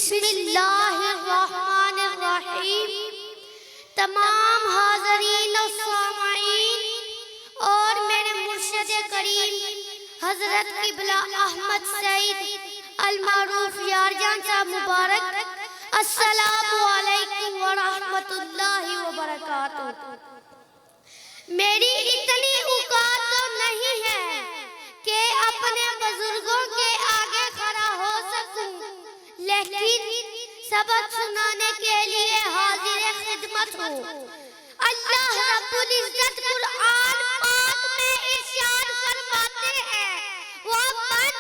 بسم اللہ الرحمن الرحیم۔ تمام حاضرین و سامعین اور میرے مرشد کریم حضرت قبلہ احمد سعید المعروف یارجان صاحب مبارک، السلام علیکم ورحمۃ اللہ وبرکاتہ۔ میری اتنی اوقات تو نہیں ہے کہ اپنے بزرگوں کے آگے کھڑا ہو سکوں، لیکن سبق سنانے کے لیے حاضر خدمت ہوں۔ اللہ رب العزت قرآن پاک میں ارشاد فرماتے ہیں، وَمَنْ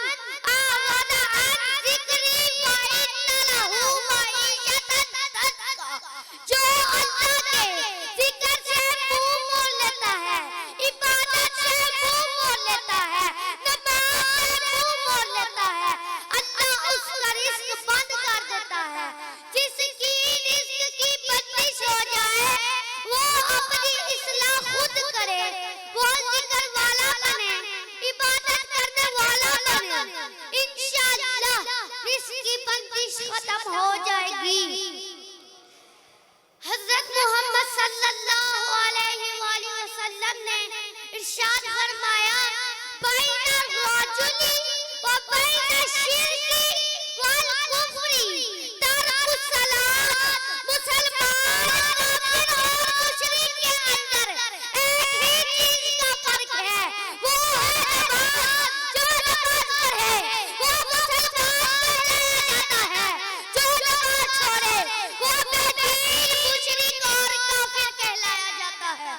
أَعْرَضَ عَنْ ذِكْرِي فَإِنَّ لَهُ مَعِيشَةً ضَنكًا۔ جو اللہ کے ذکر سے منہ موڑ لیتا ہے، عبادت سے منہ موڑ لیتا ہے، نماز سے منہ موڑ لیتا ہے، اللہ اس کا رزق بند کر دیتا ہے۔ جس کی رزق کی بندش ہو جائے وہ اپنی اصلاح خود کرے، وہ ذکر والا بنے، عبادت کرنے والا بنے، انشاءاللہ رزق کی بندش ختم ہو جائے گی۔ حضرت محمد صلی اللہ علیہ وآلہ وسلم نے ارشاد فرمایا، بین الرجل و بین الشرک والکفر ترک الصلاۃ۔ مسلمان کافر اور مشرک کے اندر ایک ہی چیز کا فرق ہے، وہ ہے نماز۔ جو نماز پڑھے وہ مسلمان کہلایا جاتا ہے، جو نماز چھوڑے وہ بے دین، مشرک اور کافر کہلایا جاتا ہے۔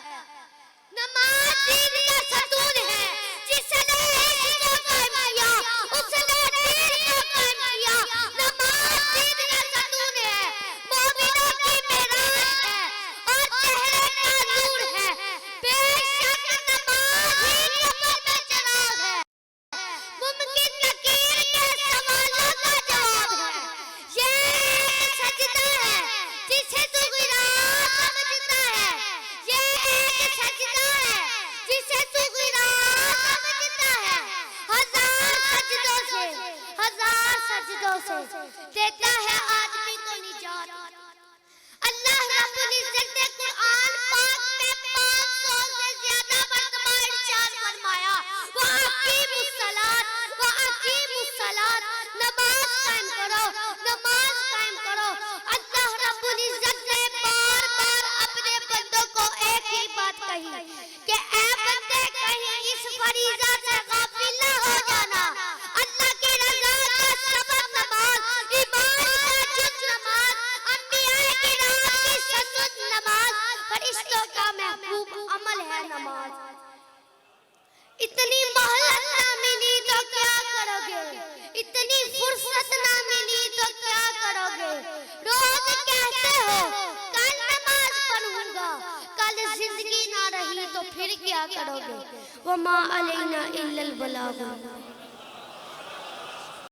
نماز دین کا ستون ہے، جس نے اس کو قائم کیا اس نے دین کو قائم کیا۔ نماز دین کا ستون ہے، مومنوں کی معراج ہے اور چہرے کا نور ہے۔ بے شک نماز ہی قبر میں چراغ ہے، ممکن نکیر کے سوالوں کا جواب ہے۔ یہ ایک سجدہ ہے جسے تو غیرات سمجھتا ہے، یہ ایک سجدہ ہے جسے تو غیرات سمجھتا ہے۔ ہزار سجدوں سے دیتا ہے آدمی کو نجات۔ اللہ رب العزت نے قرآن پاک میں 500 سے زیادہ مرتبہ ارشاد فرمایا، وَأَقِیمُوا الصَّلَاةَ وَأَقِیمُوا الصَّلَاةَ۔ نماز قائم کرو، نماز قائم کرو۔ اللہ رب العزت نے بار بار اپنے بندوں کو ایک ہی بات کہی کہ اے بندے، کہیں اس فریضہ سے غافل نہ ہو جانا۔ اللہ کی رضا کا سبب نماز، ایمان کا جز نماز، انبیاء کرام کی سنت نماز، فرشتوں کا محبوب عمل ہے نماز۔ اتنی مہلت نہ ملی تو کیا کرو گے، اتنی فرصت نہ ملی تو کیا کرو گے۔ روز کہتے ہو کل نماز پڑھوں گا، کل زندگی نہ رہی تو پھر کیا کرو گے۔ وَمَا عَلَيْنَا إِلَّا الْبَلَاغُ۔